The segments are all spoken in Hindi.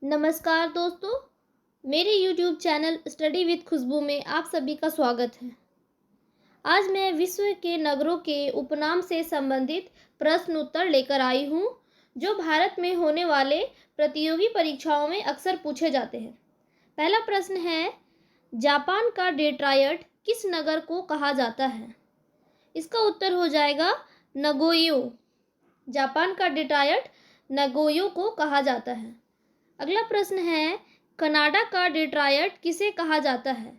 नमस्कार दोस्तों, मेरे YouTube चैनल स्टडी विद खुशबू में आप सभी का स्वागत है। आज मैं विश्व के नगरों के उपनाम से संबंधित प्रश्न उत्तर लेकर आई हूँ, जो भारत में होने वाले प्रतियोगी परीक्षाओं में अक्सर पूछे जाते हैं। पहला प्रश्न है, जापान का डेट्रॉयट किस नगर को कहा जाता है? इसका उत्तर हो जाएगा नगोयो। जापान का डेट्रॉयट नगोयो को कहा जाता है। अगला प्रश्न है, कनाडा का डेट्रॉयट किसे कहा जाता है?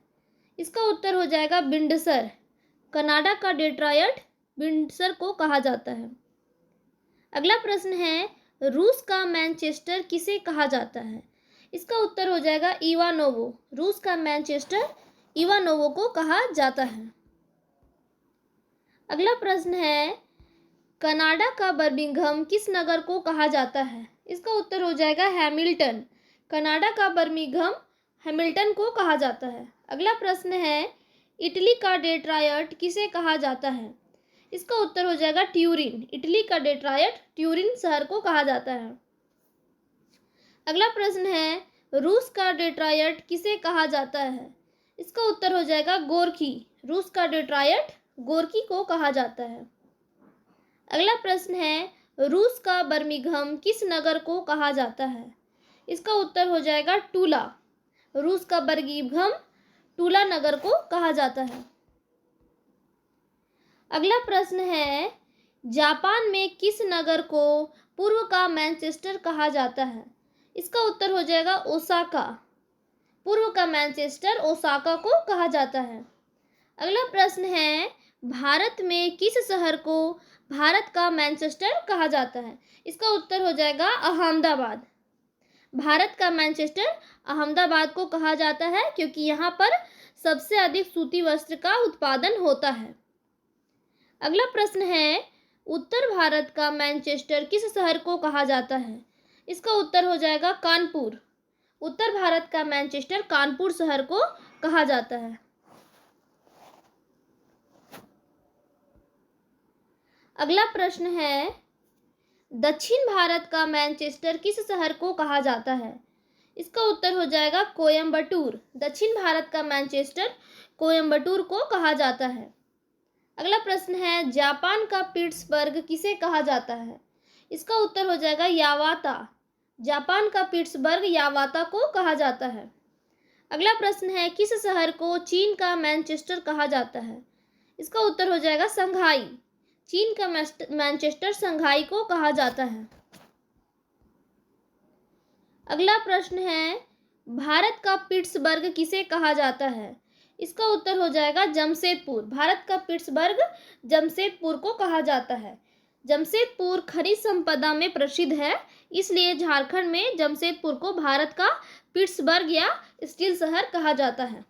इसका उत्तर हो जाएगा बिंडसर। कनाडा का डेट्रॉयट बिंडसर को कहा जाता है। अगला प्रश्न है, रूस का मैनचेस्टर किसे कहा जाता है? इसका उत्तर हो जाएगा इवानोवो। रूस का मैनचेस्टर इवानोवो को कहा जाता है। अगला प्रश्न है, कनाडा का बर्मिंघम किस नगर को कहा जाता है? इसका उत्तर हो जाएगा हैमिल्टन। कनाडा का बर्मिंघम हैमिल्टन को कहा जाता है। अगला प्रश्न है, इटली का डेट्रॉयट किसे कहा जाता है? इसका उत्तर हो जाएगा ट्यूरिन। इटली का डेट्रॉयट ट्यूरिन शहर को कहा जाता है। अगला प्रश्न है, रूस का डेट्रॉयट किसे कहा जाता है? इसका उत्तर हो जाएगा गोरखी। रूस का डेट्रॉयट गोरखी को कहा जाता है। अगला प्रश्न है, रूस का बर्मिंघम किस नगर को कहा जाता है? इसका उत्तर हो जाएगा टूला। रूस का बर्मिंघम टूला नगर को कहा जाता है। अगला प्रश्न है, जापान में किस नगर को पूर्व का मैनचेस्टर कहा जाता है? इसका उत्तर हो जाएगा ओसाका। पूर्व का मैनचेस्टर ओसाका को कहा जाता है। अगला प्रश्न है, भारत में किस शहर को भारत का मैनचेस्टर कहा जाता है? इसका उत्तर हो जाएगा अहमदाबाद। भारत का मैनचेस्टर अहमदाबाद को कहा जाता है, क्योंकि यहाँ पर सबसे अधिक सूती वस्त्र का उत्पादन होता है। अगला प्रश्न है, उत्तर भारत का मैनचेस्टर किस शहर को कहा जाता है? इसका उत्तर हो जाएगा कानपुर। उत्तर भारत का मैनचेस्टर कानपुर शहर को कहा जाता है। अगला प्रश्न है, दक्षिण भारत का मैनचेस्टर किस शहर को कहा जाता है? इसका उत्तर हो जाएगा कोयम्बटूर। दक्षिण भारत का मैनचेस्टर कोयम्बटूर को कहा जाता है। अगला प्रश्न है, जापान का पिट्सबर्ग किसे कहा जाता है? इसका उत्तर हो जाएगा यावाता। जापान का पिट्सबर्ग यावाता को कहा जाता है। अगला प्रश्न है, किस शहर को चीन का मैनचेस्टर कहा जाता है? इसका उत्तर हो जाएगा संघाई। चीन का मैनचेस्टर संघाई को कहा जाता है। अगला प्रश्न है, भारत का पिट्सबर्ग किसे कहा जाता है? इसका उत्तर हो जाएगा जमशेदपुर। भारत का पिट्सबर्ग जमशेदपुर को कहा जाता है। जमशेदपुर खनिज संपदा में प्रसिद्ध है, इसलिए झारखंड में जमशेदपुर को भारत का पिट्सबर्ग या स्टील शहर कहा जाता है।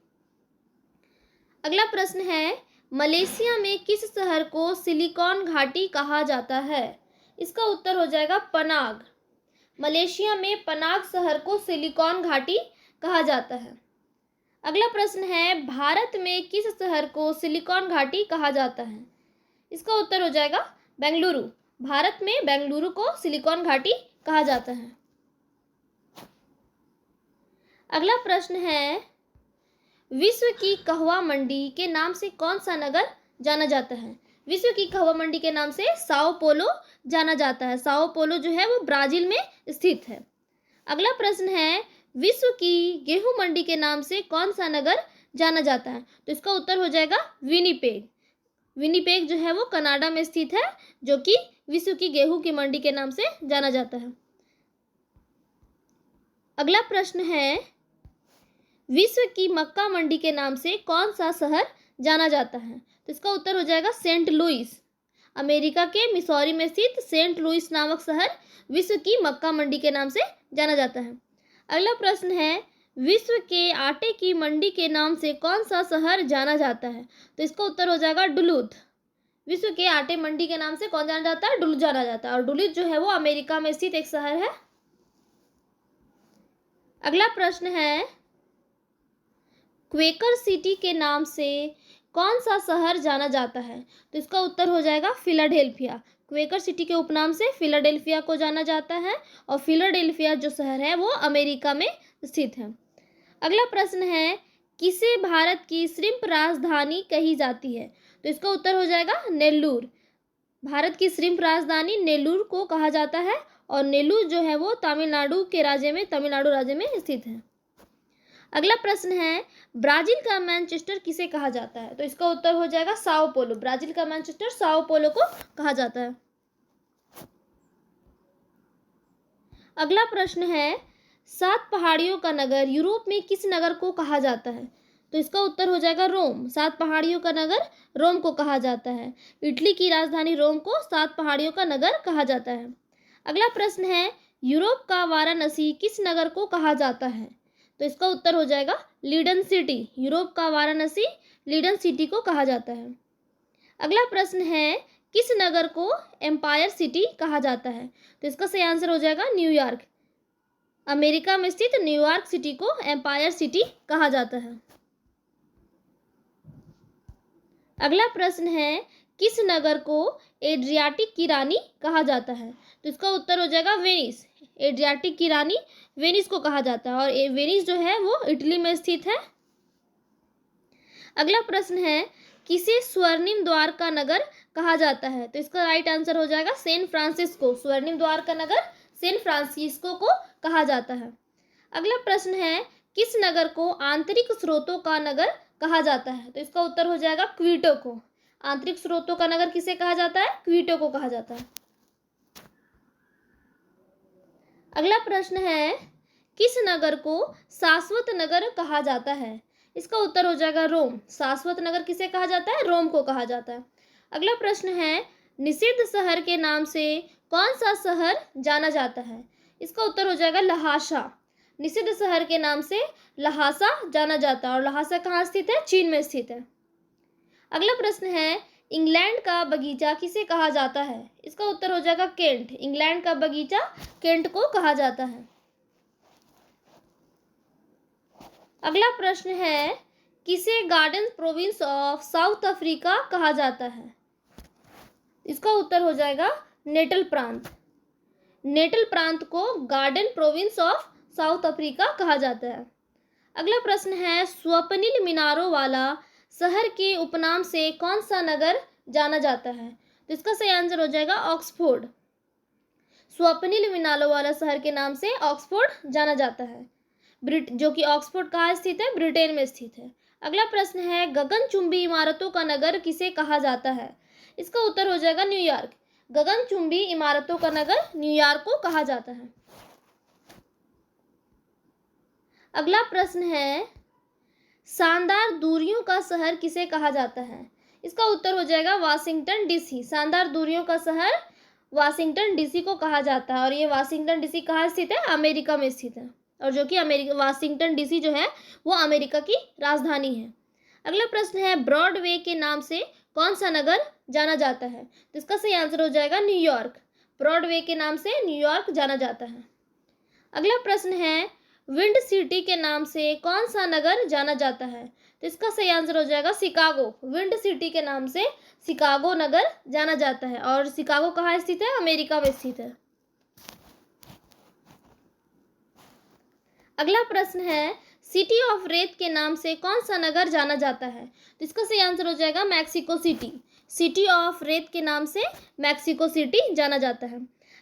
अगला प्रश्न है, मलेशिया में किस शहर को सिलिकॉन घाटी कहा जाता है? इसका उत्तर हो जाएगा पनाग। मलेशिया में पनाग शहर को सिलिकॉन घाटी कहा जाता है। अगला प्रश्न है, भारत में किस शहर को सिलिकॉन घाटी कहा जाता है? इसका उत्तर हो जाएगा बेंगलुरु। भारत में बेंगलुरु को सिलिकॉन घाटी कहा जाता है। अगला प्रश्न है, विश्व की कहवा मंडी के नाम से कौन सा नगर जाना जाता है? विश्व की कहवा मंडी के नाम से साओ पोलो जाना जाता है। साओ पोलो जो है वो ब्राजील में स्थित है। अगला प्रश्न है, विश्व की गेहूं मंडी के नाम से कौन सा नगर जाना जाता है? तो इसका उत्तर हो जाएगा विनिपेग। विनिपेग जो है वो कनाडा में स्थित है, जो कि विश्व की गेहूं की मंडी के नाम से जाना जाता है। अगला प्रश्न है, विश्व की मक्का मंडी के नाम से कौन सा शहर जाना जाता है? तो इसका उत्तर हो जाएगा सेंट लुइस। अमेरिका के मिसौरी में स्थित सेंट लुइस नामक शहर विश्व की मक्का मंडी के नाम से जाना जाता है। अगला प्रश्न है, विश्व के आटे की मंडी के नाम से कौन सा शहर जाना जाता है? तो इसका उत्तर हो जाएगा डुलूथ। विश्व के आटे मंडी के नाम से कौन जाना जाता है? डुलूथ जाना जाता है। और डुलूथ जो है वो अमेरिका में स्थित एक शहर है। अगला प्रश्न है, क्वेकर सिटी के नाम से कौन सा शहर जाना जाता है? तो इसका उत्तर हो जाएगा फिलाडेल्फिया। क्वेकर सिटी के उपनाम से फिलाडेल्फिया को जाना जाता है और फिलाडेल्फिया जो शहर है वो अमेरिका में स्थित है। अगला प्रश्न है, किसे भारत की श्रिम्प राजधानी कही जाती है? तो इसका उत्तर हो जाएगा नेल्लूर। भारत की श्रिम्प राजधानी नेल्लूर को कहा जाता है और नेल्लूर जो है वो तमिलनाडु राज्य में स्थित है। अगला प्रश्न है, ब्राजील का मैनचेस्टर किसे कहा जाता है? तो इसका उत्तर हो जाएगा साओ पोलो। ब्राजील का मैनचेस्टर साओ पोलो को कहा जाता है। अगला प्रश्न है, 7 पहाड़ियों का नगर यूरोप में किस नगर को कहा जाता है? तो इसका उत्तर हो जाएगा रोम। 7 पहाड़ियों का नगर रोम को कहा जाता है। इटली की राजधानी रोम को 7 पहाड़ियों का नगर कहा जाता है। अगला प्रश्न है, यूरोप का वाराणसी किस नगर को कहा जाता है? तो इसका उत्तर हो जाएगा लीडन सिटी। यूरोप का वाराणसी लीडन सिटी को कहा जाता है। अगला प्रश्न है, किस नगर को एम्पायर सिटी कहा जाता है? तो इसका सही आंसर हो जाएगा न्यूयॉर्क। अमेरिका में स्थित न्यूयॉर्क सिटी को एम्पायर सिटी कहा जाता है। अगला प्रश्न है, किस नगर को एड्रियाटिक की रानी कहा जाता है? तो इसका उत्तर हो जाएगा वेनिस। एड्रियाटिक की रानी वेनिस को कहा जाता है और वेनिस जो है वो इटली में स्थित है। अगला प्रश्न है, किसे स्वर्णिम द्वार का नगर कहा जाता है? तो इसका राइट आंसर हो जाएगा सैन फ्रांसिस्को। स्वर्णिम द्वार का नगर सैन फ्रांसिस्को को कहा जाता है। अगला प्रश्न है, किस नगर को आंतरिक स्रोतों का नगर कहा जाता है? तो इसका उत्तर हो जाएगा क्वीटो को। आंतरिक स्रोतों का नगर किसे कहा जाता है? क्वीटो को कहा जाता है। अगला प्रश्न है, किस नगर को शाश्वत नगर कहा जाता है? इसका उत्तर हो जाएगा रोम। शाश्वत नगर किसे कहा जाता है? रोम को कहा जाता है। अगला प्रश्न है, निषिद्ध शहर के नाम से कौन सा शहर जाना जाता है? इसका उत्तर हो जाएगा लहासा। निषिद्ध शहर के नाम से लहासा जाना जाता है और लहासा कहाँ स्थित है? चीन में स्थित है। अगला प्रश्न है, इंग्लैंड का बगीचा किसे कहा जाता है? इसका उत्तर हो जाएगा केंट। इंग्लैंड का बगीचा केंट को कहा जाता है। अगला प्रश्न है, किसे garden province of south Africa कहा जाता है? इसका उत्तर हो जाएगा नेटल प्रांत। नेटल प्रांत को garden province of south Africa कहा जाता है। अगला प्रश्न है, स्वप्निल मीनारों वाला शहर के उपनाम से कौन सा नगर जाना जाता है? तो इसका सही आंसर हो जाएगा ऑक्सफोर्ड। स्वप्निल मीनारों वाला शहर के नाम से ऑक्सफोर्ड जाना जाता है, जो कि ऑक्सफोर्ड कहाँ स्थित है? ब्रिटेन में स्थित है। अगला प्रश्न है, गगनचुंबी इमारतों का नगर किसे कहा जाता है? इसका उत्तर हो जाएगा न्यूयॉर्क। गगनचुंबी इमारतों का नगर न्यूयॉर्क को कहा जाता है। अगला प्रश्न है, शानदार दूरियों का शहर किसे कहा जाता है? इसका उत्तर हो जाएगा वाशिंगटन डीसी। शानदार दूरियों का शहर वाशिंगटन डीसी को कहा जाता है और ये वाशिंगटन डीसी कहाँ स्थित है? अमेरिका में स्थित है और जो कि वाशिंगटन डीसी जो है वो अमेरिका की राजधानी है। अगला प्रश्न है, ब्रॉडवे के नाम से कौन सा नगर जाना जाता है? तो इसका सही आंसर हो जाएगा न्यूयॉर्क। ब्रॉडवे के नाम से न्यूयॉर्क जाना जाता है। अगला प्रश्न है, विंड सिटी के नाम से कौन सा नगर जाना जाता है? तो इसका सही आंसर हो जाएगा शिकागो। विंड सिटी के नाम से शिकागो नगर जाना जाता है और शिकागो कहाँ स्थित है? अमेरिका में स्थित है। अगला प्रश्न है, सिटी ऑफ रेत के नाम से कौन सा नगर जाना जाता है? तो इसका सही आंसर हो जाएगा मैक्सिको सिटी। सिटी ऑफ रेत के नाम से मैक्सिको सिटी जाना जाता है।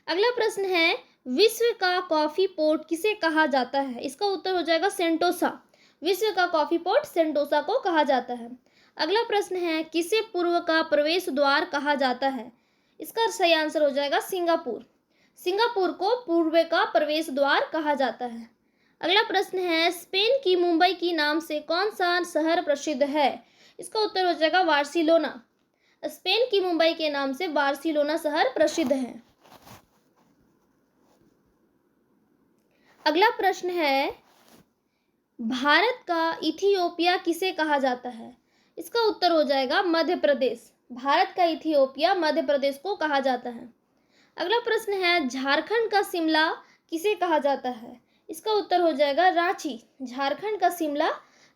अगला प्रश्न है, विश्व का कॉफी पोर्ट किसे कहा जाता है? इसका उत्तर हो जाएगा सेंटोसा। विश्व का कॉफी पोर्ट सेंटोसा को कहा जाता है। अगला प्रश्न है, किसे पूर्व का प्रवेश द्वार कहा जाता है? इसका सही आंसर हो जाएगा सिंगापुर। सिंगापुर को पूर्व का प्रवेश द्वार कहा जाता है। अगला प्रश्न है, स्पेन की मुंबई की नाम से कौन सा शहर प्रसिद्ध है? इसका उत्तर हो जाएगा बार्सिलोना। स्पेन की मुंबई के नाम से बार्सिलोना शहर प्रसिद्ध है। अगला प्रश्न है, भारत का इथियोपिया किसे कहा जाता है? इसका उत्तर हो जाएगा मध्य प्रदेश। भारत का इथियोपिया मध्य प्रदेश को कहा जाता है। अगला प्रश्न है, झारखंड का शिमला किसे कहा जाता है? इसका उत्तर हो जाएगा रांची। झारखंड का शिमला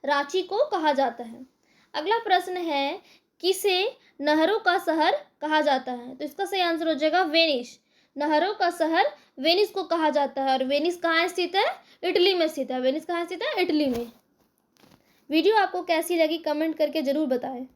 रांची को कहा जाता है। अगला प्रश्न है, किसे नहरों का शहर कहा जाता है? तो इसका सही आंसर हो जाएगा वेनिस। नहरों का शहर वेनिस को कहा जाता है। और वेनिस कहाँ स्थित है? इटली में स्थित है। वेनिस कहाँ स्थित है? इटली में। वीडियो आपको कैसी लगी कमेंट करके ज़रूर बताएं।